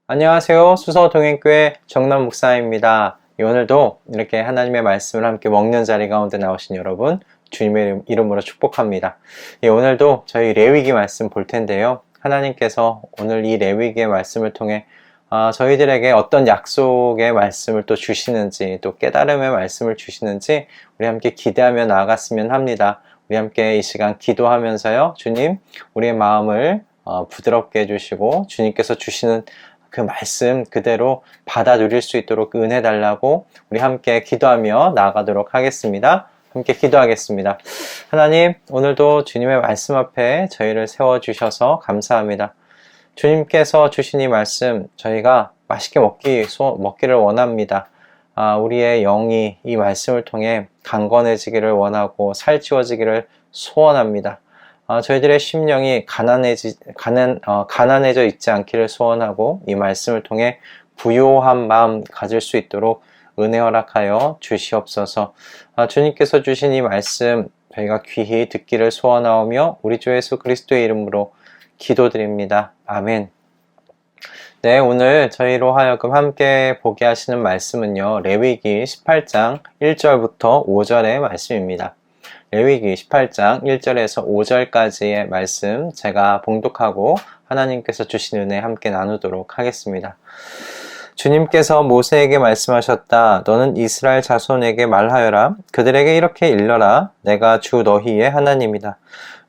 안녕하세요. 수서동행교회 정남 목사입니다. 오늘도 이렇게 하나님의 말씀을 함께 먹는 자리 가운데 나오신 여러분, 주님의 이름으로 축복합니다. 오늘도 저희 레위기 말씀 볼 텐데요. 하나님께서 오늘 이 레위기의 말씀을 통해 저희들에게 어떤 약속의 말씀을 또 주시는지, 또 깨달음의 말씀을 주시는지 우리 함께 기대하며 나아갔으면 합니다. 우리 함께 이 시간 기도하면서요, 주님, 우리의 마음을 부드럽게 해주시고 주님께서 주시는 그 말씀 그대로 받아 누릴 수 있도록 은혜 달라고 우리 함께 기도하며 나아가도록 하겠습니다. 함께 기도하겠습니다. 하나님, 오늘도 주님의 말씀 앞에 저희를 세워주셔서 감사합니다. 주님께서 주신 이 말씀 저희가 맛있게 먹기를 원합니다. 우리의 영이 이 말씀을 통해 강건해지기를 원하고 살찌워지기를 소원합니다. 저희들의 심령이 가난해져 있지 않기를 소원하고 이 말씀을 통해 부요한 마음 가질 수 있도록 은혜 허락하여 주시옵소서. 주님께서 주신 이 말씀 저희가 귀히 듣기를 소원하오며 우리 주 예수 그리스도의 이름으로 기도드립니다. 아멘. 네, 오늘 저희로 하여금 함께 보게 하시는 말씀은요, 레위기 18장 1절부터 5절의 말씀입니다. 레위기 18장 1절에서 5절까지의 말씀 제가 봉독하고 하나님께서 주신 은혜 함께 나누도록 하겠습니다. 주님께서 모세에게 말씀하셨다. 너는 이스라엘 자손에게 말하여라. 그들에게 이렇게 일러라. 내가 주 너희의 하나님이다.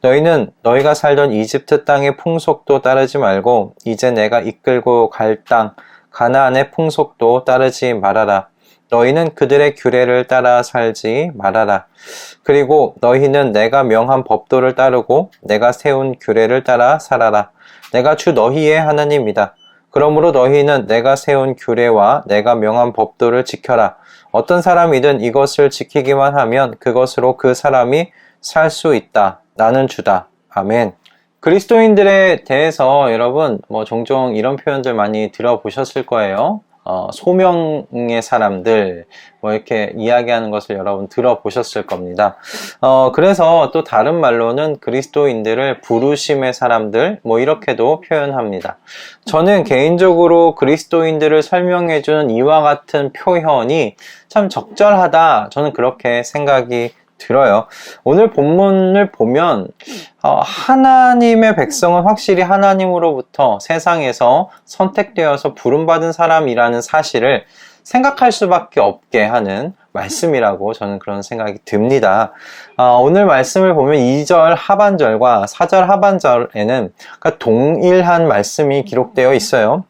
너희는 너희가 살던 이집트 땅의 풍속도 따르지 말고 이제 내가 이끌고 갈 땅 가나안의 풍속도 따르지 말아라. 너희는 그들의 규례를 따라 살지 말아라. 그리고 너희는 내가 명한 법도를 따르고 내가 세운 규례를 따라 살아라. 내가 주 너희의 하나님이다. 그러므로 너희는 내가 세운 규례와 내가 명한 법도를 지켜라. 어떤 사람이든 이것을 지키기만 하면 그것으로 그 사람이 살 수 있다. 나는 주다. 아멘. 그리스도인들에 대해서 여러분 종종 이런 표현들 많이 들어보셨을 거예요. 소명의 사람들 이렇게 이야기하는 것을 여러분 들어보셨을 겁니다. 그래서 또 다른 말로는 그리스도인들을 부르심의 사람들 이렇게도 표현합니다. 저는 개인적으로 그리스도인들을 설명해주는 이와 같은 표현이 참 적절하다, 저는 그렇게 생각이 들어요. 오늘 본문을 보면 하나님의 백성은 확실히 하나님으로부터 세상에서 선택되어서 부름받은 사람이라는 사실을 생각할 수밖에 없게 하는 말씀이라고 저는 그런 생각이 듭니다. 오늘 말씀을 보면 2절 하반절과 4절 하반절에는 동일한 말씀이 기록되어 있어요.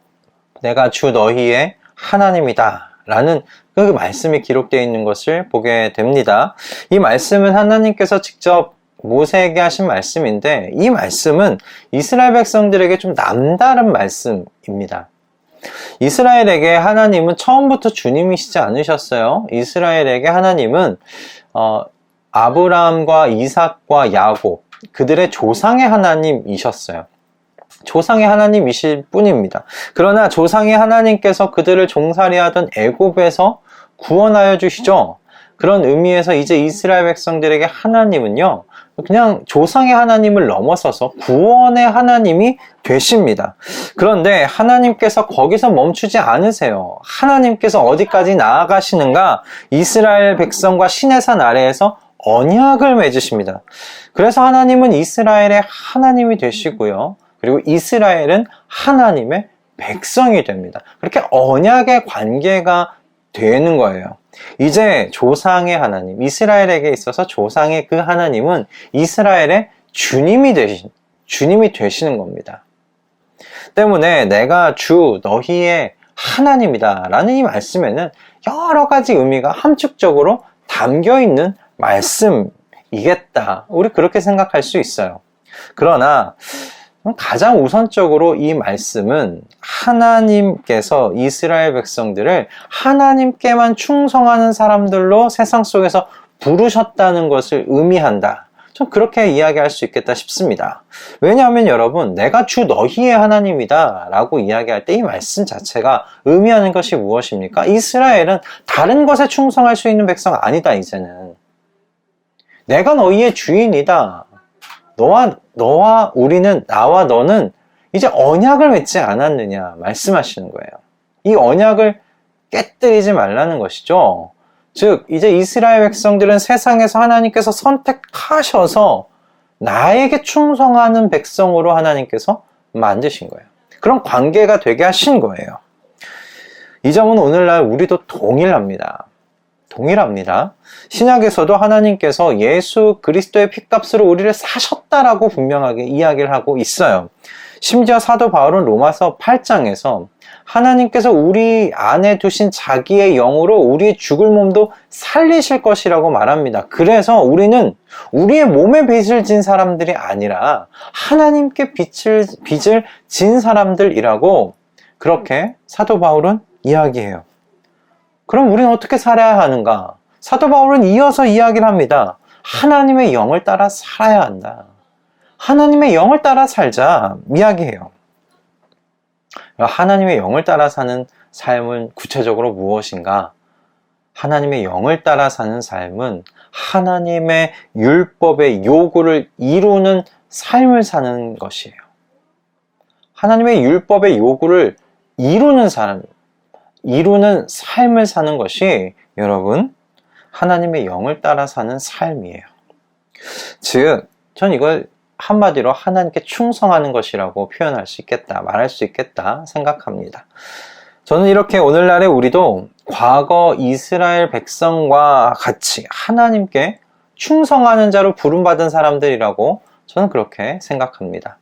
내가 주 너희의 하나님이다 라는 그 말씀이 기록되어 있는 것을 보게 됩니다. 이 말씀은 하나님께서 직접 모세에게 하신 말씀인데 이 말씀은 이스라엘 백성들에게 좀 남다른 말씀입니다. 이스라엘에게 하나님은 처음부터 주님이시지 않으셨어요. 이스라엘에게 하나님은 아브라함과 이삭과 야곱, 그들의 조상의 하나님이셨어요. 조상의 하나님이실 뿐입니다. 그러나 조상의 하나님께서 그들을 종살이하던 애굽에서 구원하여 주시죠. 그런 의미에서 이제 이스라엘 백성들에게 하나님은요, 그냥 조상의 하나님을 넘어서서 구원의 하나님이 되십니다. 그런데 하나님께서 거기서 멈추지 않으세요. 하나님께서 어디까지 나아가시는가? 이스라엘 백성과 시내산 아래에서 언약을 맺으십니다. 그래서 하나님은 이스라엘의 하나님이 되시고요. 그리고 이스라엘은 하나님의 백성이 됩니다. 그렇게 언약의 관계가 되는 거예요. 이제 조상의 하나님, 이스라엘에게 있어서 조상의 그 하나님은 이스라엘의 주님이 되시는 겁니다. 때문에 내가 주 너희의 하나님이다 라는 이 말씀에는 여러 가지 의미가 함축적으로 담겨 있는 말씀이겠다. 우리 그렇게 생각할 수 있어요. 그러나 가장 우선적으로 이 말씀은 하나님께서 이스라엘 백성들을 하나님께만 충성하는 사람들로 세상 속에서 부르셨다는 것을 의미한다. 좀 그렇게 이야기할 수 있겠다 싶습니다. 왜냐하면 여러분, 내가 주 너희의 하나님이다 라고 이야기할 때 이 말씀 자체가 의미하는 것이 무엇입니까? 이스라엘은 다른 것에 충성할 수 있는 백성 아니다. 이제는 내가 너희의 주인이다. 나와 너는 이제 언약을 맺지 않았느냐 말씀하시는 거예요. 이 언약을 깨뜨리지 말라는 것이죠. 즉 이제 이스라엘 백성들은 세상에서 하나님께서 선택하셔서 나에게 충성하는 백성으로 하나님께서 만드신 거예요. 그런 관계가 되게 하신 거예요. 이 점은 오늘날 우리도 동일합니다. 신약에서도 하나님께서 예수 그리스도의 핏값으로 우리를 사셨다라고 분명하게 이야기를 하고 있어요. 심지어 사도 바울은 로마서 8장에서 하나님께서 우리 안에 두신 자기의 영으로 우리의 죽을 몸도 살리실 것이라고 말합니다. 그래서 우리는 우리의 몸에 빚을 진 사람들이 아니라 하나님께 빚을 진 사람들이라고 그렇게 사도 바울은 이야기해요. 그럼 우리는 어떻게 살아야 하는가? 사도 바울은 이어서 이야기를 합니다. 하나님의 영을 따라 살아야 한다. 하나님의 영을 따라 살자 이야기해요. 하나님의 영을 따라 사는 삶은 구체적으로 무엇인가? 하나님의 영을 따라 사는 삶은 하나님의 율법의 요구를 이루는 삶을 사는 것이에요. 하나님의 율법의 요구를 이루는 삶을 사는 것이 여러분 하나님의 영을 따라 사는 삶이에요. 즉, 전 이걸 한마디로 하나님께 충성하는 것이라고 표현할 수 있겠다, 말할 수 있겠다 생각합니다. 저는 이렇게 오늘날의 우리도 과거 이스라엘 백성과 같이 하나님께 충성하는 자로 부름받은 사람들이라고 저는 그렇게 생각합니다.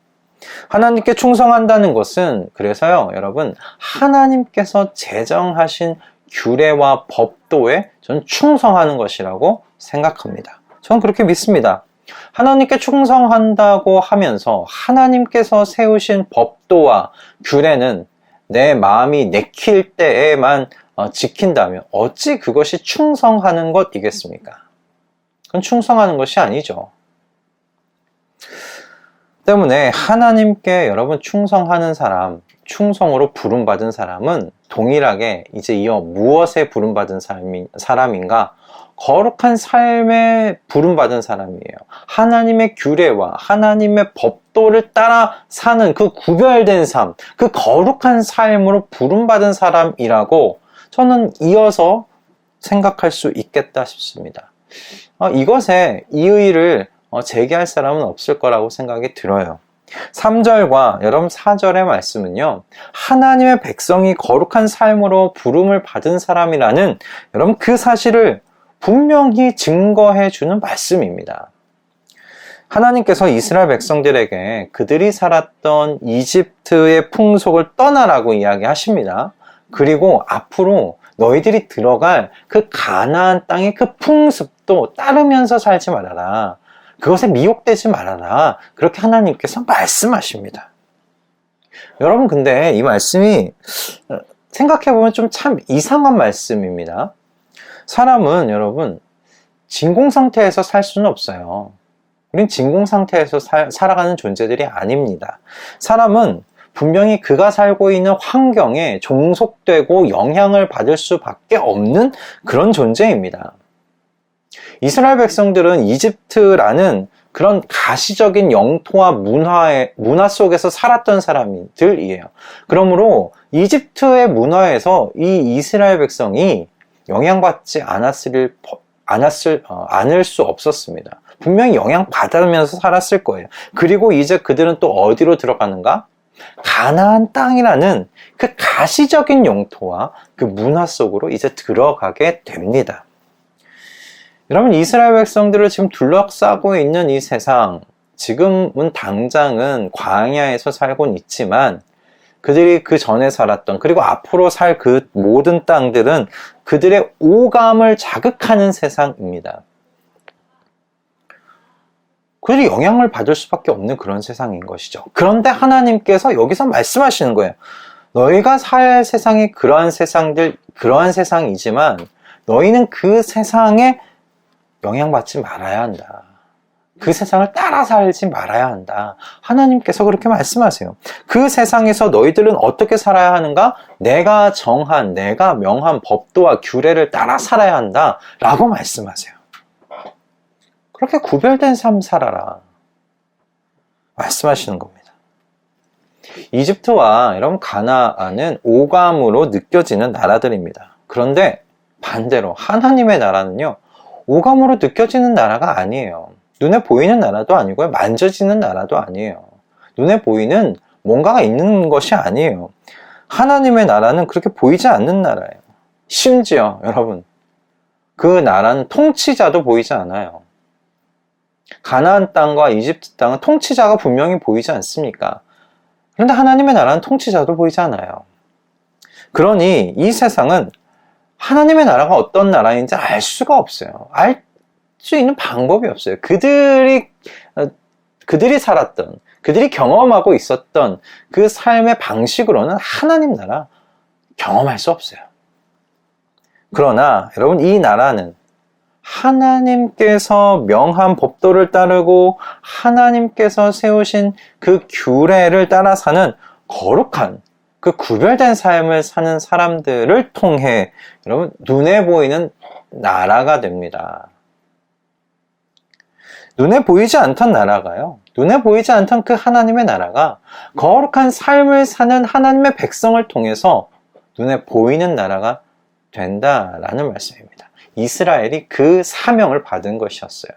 하나님께 충성한다는 것은 그래서요, 여러분, 하나님께서 제정하신 규례와 법도에 저는 충성하는 것이라고 생각합니다. 저는 그렇게 믿습니다. 하나님께 충성한다고 하면서 하나님께서 세우신 법도와 규례는 내 마음이 내킬 때에만 지킨다면 어찌 그것이 충성하는 것이겠습니까? 그건 충성하는 것이 아니죠. 때문에 하나님께 여러분 충성하는 사람, 충성으로 부름받은 사람은 동일하게 이제 이어 무엇에 부름받은 사람인가? 거룩한 삶에 부름받은 사람이에요. 하나님의 규례와 하나님의 법도를 따라 사는 그 구별된 삶, 그 거룩한 삶으로 부름받은 사람이라고 저는 이어서 생각할 수 있겠다 싶습니다. 이것에 이의를 제기할 사람은 없을 거라고 생각이 들어요. 3절과 여러분 4절의 말씀은요, 하나님의 백성이 거룩한 삶으로 부름을 받은 사람이라는 여러분 그 사실을 분명히 증거해 주는 말씀입니다. 하나님께서 이스라엘 백성들에게 그들이 살았던 이집트의 풍속을 떠나라고 이야기하십니다. 그리고 앞으로 너희들이 들어갈 그 가나안 땅의 그 풍습도 따르면서 살지 말아라. 그것에 미혹되지 말아라. 그렇게 하나님께서 말씀하십니다. 여러분, 근데 이 말씀이 생각해보면 좀 참 이상한 말씀입니다. 사람은 여러분 진공 상태에서 살 수는 없어요. 우린 진공 상태에서 살아가는 존재들이 아닙니다. 사람은 분명히 그가 살고 있는 환경에 종속되고 영향을 받을 수밖에 없는 그런 존재입니다. 이스라엘 백성들은 이집트라는 그런 가시적인 영토와 문화 속에서 살았던 사람들이에요. 그러므로 이집트의 문화에서 이 이스라엘 백성이 영향받지 않을 수 없었습니다. 분명히 영향받으면서 살았을 거예요. 그리고 이제 그들은 또 어디로 들어가는가? 가나안 땅이라는 그 가시적인 영토와 그 문화 속으로 이제 들어가게 됩니다. 여러분, 이스라엘 백성들을 지금 둘러싸고 있는 이 세상, 지금은 당장은 광야에서 살고는 있지만 그들이 그 전에 살았던, 그리고 앞으로 살 그 모든 땅들은 그들의 오감을 자극하는 세상입니다. 그들이 영향을 받을 수밖에 없는 그런 세상인 것이죠. 그런데 하나님께서 여기서 말씀하시는 거예요. 너희가 살 세상이 그러한 세상이지만 너희는 그 세상에 영향받지 말아야 한다. 그 세상을 따라 살지 말아야 한다. 하나님께서 그렇게 말씀하세요. 그 세상에서 너희들은 어떻게 살아야 하는가? 내가 명한 법도와 규례를 따라 살아야 한다. 라고 말씀하세요. 그렇게 구별된 삶 살아라. 말씀하시는 겁니다. 이집트와 여러분 가나안은 오감으로 느껴지는 나라들입니다. 그런데 반대로 하나님의 나라는요, 오감으로 느껴지는 나라가 아니에요. 눈에 보이는 나라도 아니고요, 만져지는 나라도 아니에요. 눈에 보이는 뭔가가 있는 것이 아니에요. 하나님의 나라는 그렇게 보이지 않는 나라예요. 심지어 여러분, 그 나라는 통치자도 보이지 않아요. 가나안 땅과 이집트 땅은 통치자가 분명히 보이지 않습니까? 그런데 하나님의 나라는 통치자도 보이지 않아요. 그러니 이 세상은 하나님의 나라가 어떤 나라인지 알 수가 없어요. 알 수 있는 방법이 없어요. 그들이 살았던, 그들이 경험하고 있었던 그 삶의 방식으로는 하나님 나라 경험할 수 없어요. 그러나 여러분, 이 나라는 하나님께서 명한 법도를 따르고 하나님께서 세우신 그 규례를 따라 사는 거룩한, 그 구별된 삶을 사는 사람들을 통해 여러분, 눈에 보이는 나라가 됩니다. 눈에 보이지 않던 나라가요, 눈에 보이지 않던 그 하나님의 나라가 거룩한 삶을 사는 하나님의 백성을 통해서 눈에 보이는 나라가 된다라는 말씀입니다. 이스라엘이 그 사명을 받은 것이었어요.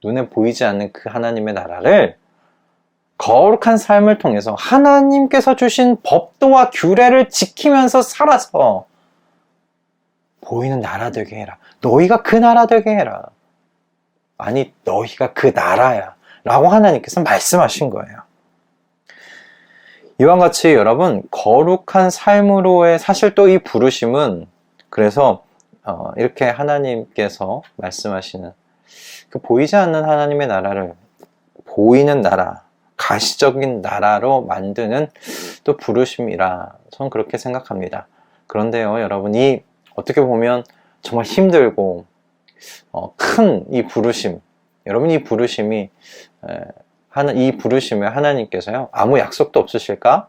눈에 보이지 않는 그 하나님의 나라를 거룩한 삶을 통해서 하나님께서 주신 법도와 규례를 지키면서 살아서 보이는 나라 되게 해라. 너희가 그 나라 되게 해라. 아니, 너희가 그 나라야 라고 하나님께서 말씀하신 거예요. 이와 같이 여러분, 거룩한 삶으로의 사실 또 이 부르심은, 그래서 이렇게 하나님께서 말씀하시는 그 보이지 않는 하나님의 나라를 보이는 나라, 가시적인 나라로 만드는 또 부르심이라 저는 그렇게 생각합니다. 그런데요, 여러분이 어떻게 보면 정말 힘들고 큰 이 부르심, 여러분 이 부르심에 하나님께서요, 아무 약속도 없으실까?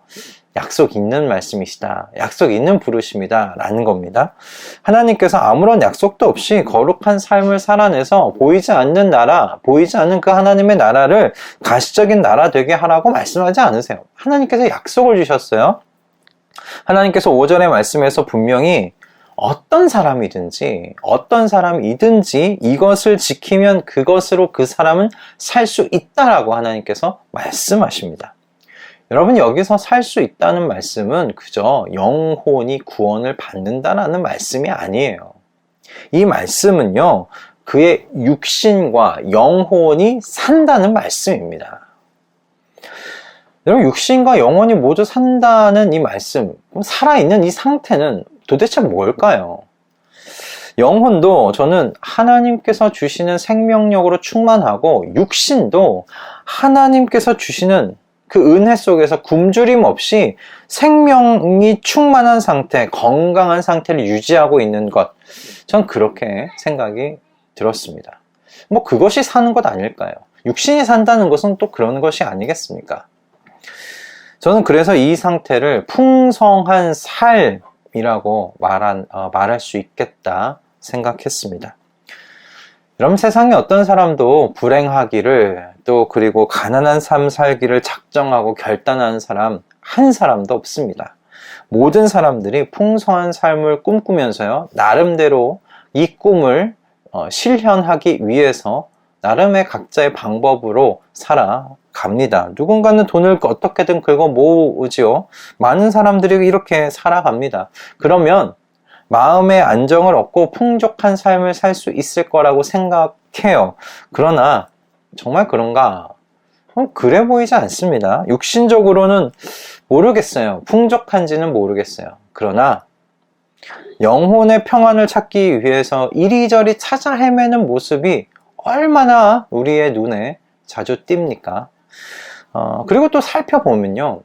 약속 있는 말씀이시다, 약속 있는 부르심이다 라는 겁니다. 하나님께서 아무런 약속도 없이 거룩한 삶을 살아내서 보이지 않는 나라, 보이지 않는 그 하나님의 나라를 가시적인 나라 되게 하라고 말씀하지 않으세요. 하나님께서 약속을 주셨어요. 하나님께서 5절의 말씀에서 분명히 어떤 사람이든지 이것을 지키면 그것으로 그 사람은 살 수 있다라고 하나님께서 말씀하십니다. 여러분, 여기서 살 수 있다는 말씀은 그저 영혼이 구원을 받는다라는 말씀이 아니에요. 이 말씀은요, 그의 육신과 영혼이 산다는 말씀입니다. 여러분, 육신과 영혼이 모두 산다는 이 말씀, 살아있는 이 상태는 도대체 뭘까요? 영혼도 저는 하나님께서 주시는 생명력으로 충만하고, 육신도 하나님께서 주시는 그 은혜 속에서 굶주림 없이 생명이 충만한 상태, 건강한 상태를 유지하고 있는 것, 전 그렇게 생각이 들었습니다. 뭐 그것이 사는 것 아닐까요? 육신이 산다는 것은 또 그런 것이 아니겠습니까? 저는 그래서 이 상태를 풍성한 삶이라고 말할 수 있겠다 생각했습니다. 여러분, 세상에 어떤 사람도 불행하기를, 또 그리고 가난한 삶 살기를 작정하고 결단하는 사람 한 사람도 없습니다. 모든 사람들이 풍성한 삶을 꿈꾸면서요, 나름대로 이 꿈을 실현하기 위해서 나름의 각자의 방법으로 살아갑니다. 누군가는 돈을 어떻게든 긁어 모으지요. 많은 사람들이 이렇게 살아갑니다. 그러면 마음의 안정을 얻고 풍족한 삶을 살 수 있을 거라고 생각해요. 그러나 정말 그런가? 그래 보이지 않습니다. 육신적으로는 모르겠어요. 풍족한지는 모르겠어요. 그러나 영혼의 평안을 찾기 위해서 이리저리 찾아 헤매는 모습이 얼마나 우리의 눈에 자주 띕니까? 그리고 또 살펴보면요,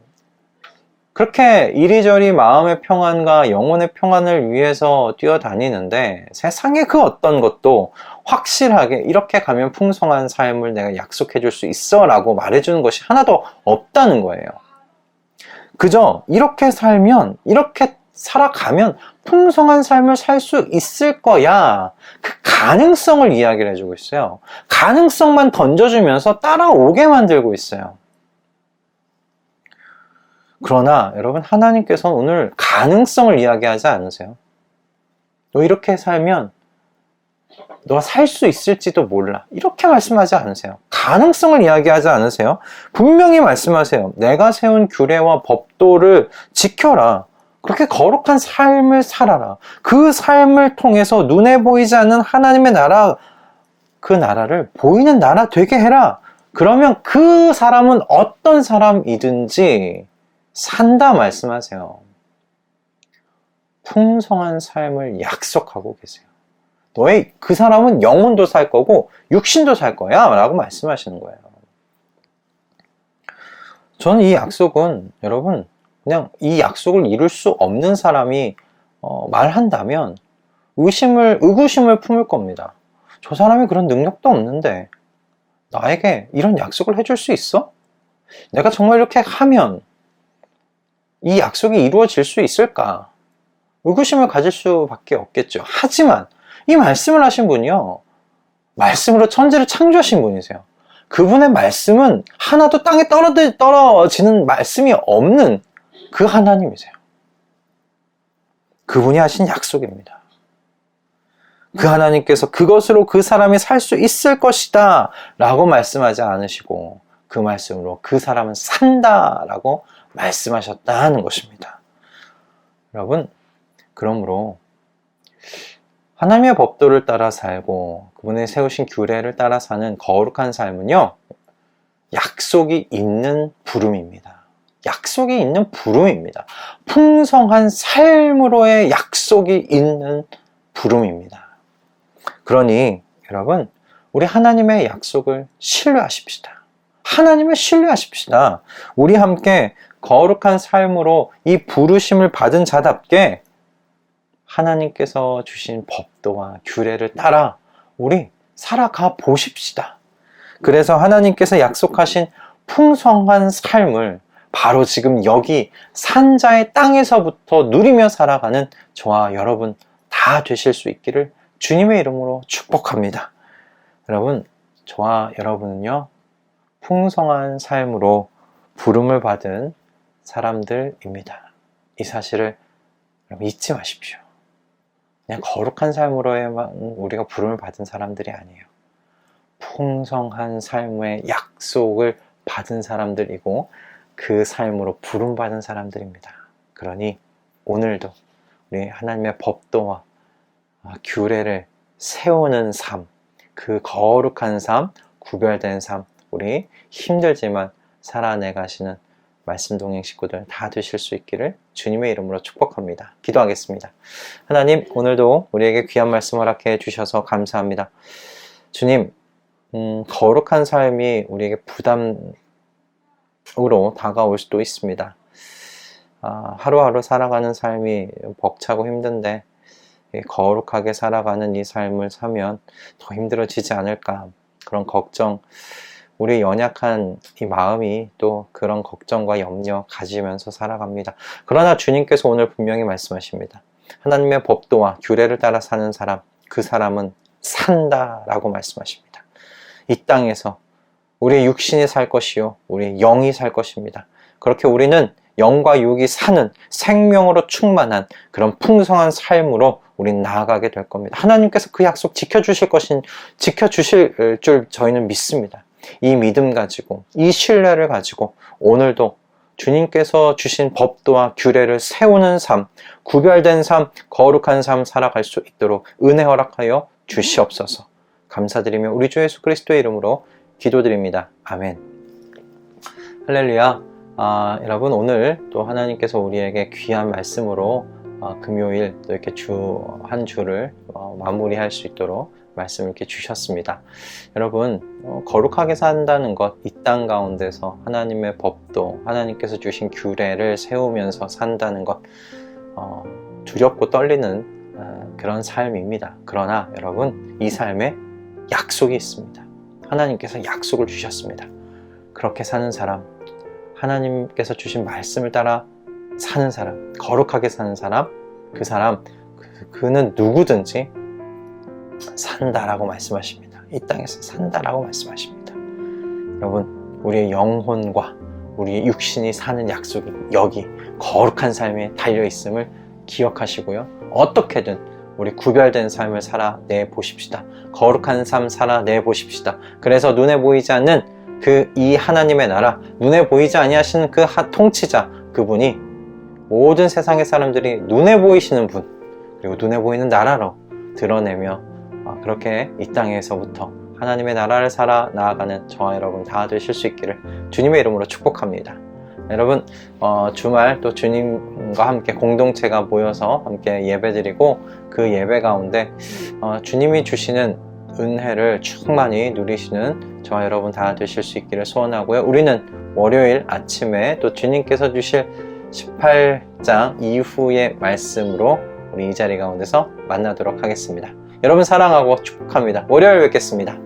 그렇게 이리저리 마음의 평안과 영혼의 평안을 위해서 뛰어다니는데 세상의 그 어떤 것도 확실하게 이렇게 가면 풍성한 삶을 내가 약속해 줄 수 있어 라고 말해주는 것이 하나도 없다는 거예요. 그저 이렇게 살면, 이렇게 살아가면 풍성한 삶을 살 수 있을 거야, 그 가능성을 이야기를 해주고 있어요. 가능성만 던져주면서 따라오게 만들고 있어요. 그러나 여러분, 하나님께서는 오늘 가능성을 이야기하지 않으세요. 너 이렇게 살면 너가 살 수 있을지도 몰라, 이렇게 말씀하지 않으세요. 가능성을 이야기하지 않으세요. 분명히 말씀하세요. 내가 세운 규례와 법도를 지켜라. 그렇게 거룩한 삶을 살아라. 그 삶을 통해서 눈에 보이지 않는 하나님의 나라, 그 나라를 보이는 나라 되게 해라. 그러면 그 사람은 어떤 사람이든지 산다 말씀하세요. 풍성한 삶을 약속하고 계세요. 너의 그 사람은 영혼도 살 거고 육신도 살 거야 라고 말씀하시는 거예요. 저는 이 약속은 여러분, 그냥 이 약속을 이룰 수 없는 사람이 말한다면 의구심을 품을 겁니다. 저 사람이 그런 능력도 없는데 나에게 이런 약속을 해줄 수 있어? 내가 정말 이렇게 하면 이 약속이 이루어질 수 있을까? 의구심을 가질 수밖에 없겠죠. 하지만 이 말씀을 하신 분이요, 말씀으로 천지를 창조하신 분이세요. 그분의 말씀은 하나도 땅에 떨어지는 말씀이 없는 그 하나님이세요. 그분이 하신 약속입니다. 그 하나님께서 그것으로 그 사람이 살 수 있을 것이다 라고 말씀하지 않으시고 그 말씀으로 그 사람은 산다 라고 말씀하셨다는 것입니다. 여러분, 그러므로 하나님의 법도를 따라 살고 그분의 세우신 규례를 따라 사는 거룩한 삶은요, 약속이 있는 부름입니다. 약속이 있는 부름입니다. 풍성한 삶으로의 약속이 있는 부름입니다. 그러니 여러분, 우리 하나님의 약속을 신뢰하십시다. 하나님을 신뢰하십시다. 우리 함께 거룩한 삶으로 이 부르심을 받은 자답게 하나님께서 주신 법도와 규례를 따라 우리 살아가 보십시다. 그래서 하나님께서 약속하신 풍성한 삶을 바로 지금 여기 산자의 땅에서부터 누리며 살아가는 저와 여러분 다 되실 수 있기를 주님의 이름으로 축복합니다. 여러분, 저와 여러분은요, 풍성한 삶으로 부름을 받은 사람들입니다. 이 사실을 여러분 잊지 마십시오. 그냥 거룩한 삶으로만 우리가 부름을 받은 사람들이 아니에요. 풍성한 삶의 약속을 받은 사람들이고 그 삶으로 부름받은 사람들입니다. 그러니 오늘도 우리 하나님의 법도와 규례를 세우는 삶, 그 거룩한 삶, 구별된 삶, 우리 힘들지만 살아내 가시는 말씀 동행 식구들 다 되실 수 있기를 주님의 이름으로 축복합니다. 기도하겠습니다. 하나님, 오늘도 우리에게 귀한 말씀 허락해 주셔서 감사합니다. 주님, 거룩한 삶이 우리에게 부담으로 다가올 수도 있습니다. 하루하루 살아가는 삶이 벅차고 힘든데 거룩하게 살아가는 이 삶을 사면 더 힘들어지지 않을까, 그런 걱정, 우리 연약한 이 마음이 또 그런 걱정과 염려 가지면서 살아갑니다. 그러나 주님께서 오늘 분명히 말씀하십니다. 하나님의 법도와 규례를 따라 사는 사람, 그 사람은 산다라고 말씀하십니다. 이 땅에서 우리의 육신이 살 것이요, 우리의 영이 살 것입니다. 그렇게 우리는 영과 육이 사는 생명으로 충만한 그런 풍성한 삶으로 우린 나아가게 될 겁니다. 하나님께서 그 약속 지켜주실 줄 저희는 믿습니다. 이 믿음 가지고, 이 신뢰를 가지고 오늘도 주님께서 주신 법도와 규례를 세우는 삶, 구별된 삶, 거룩한 삶 살아갈 수 있도록 은혜 허락하여 주시옵소서. 감사드리며 우리 주 예수 그리스도의 이름으로 기도드립니다. 아멘. 할렐루야. 여러분, 오늘 또 하나님께서 우리에게 귀한 말씀으로 금요일 또 이렇게 한 주를 마무리할 수 있도록 말씀을 이렇게 주셨습니다. 여러분, 거룩하게 산다는 것, 이 땅 가운데서 하나님의 법도, 하나님께서 주신 규례를 세우면서 산다는 것, 두렵고 떨리는 그런 삶입니다. 그러나 여러분, 이 삶에 약속이 있습니다. 하나님께서 약속을 주셨습니다. 그렇게 사는 사람, 하나님께서 주신 말씀을 따라 사는 사람, 거룩하게 사는 사람, 그 사람, 그는 누구든지 산다라고 말씀하십니다. 이 땅에서 산다라고 말씀하십니다. 여러분, 우리의 영혼과 우리 육신이 사는 약속이 여기 거룩한 삶에 달려있음을 기억하시고요. 어떻게든 우리 구별된 삶을 살아내 보십시다. 거룩한 삶 살아내 보십시다. 그래서 눈에 보이지 않는 이 하나님의 나라, 눈에 보이지 아니하시는 그 통치자, 그분이 모든 세상의 사람들이 눈에 보이시는 분, 그리고 눈에 보이는 나라로 드러내며 그렇게 이 땅에서부터 하나님의 나라를 살아 나아가는 저와 여러분 다 되실 수 있기를 주님의 이름으로 축복합니다. 여러분 주말 또 주님과 함께 공동체가 모여서 함께 예배드리고 그 예배 가운데 주님이 주시는 은혜를 충만히 누리시는 저와 여러분 다 되실 수 있기를 소원하고요. 우리는 월요일 아침에 또 주님께서 주실 18장 이후의 말씀으로 우리 이 자리 가운데서 만나도록 하겠습니다. 여러분 사랑하고 축복합니다. 월요일 뵙겠습니다.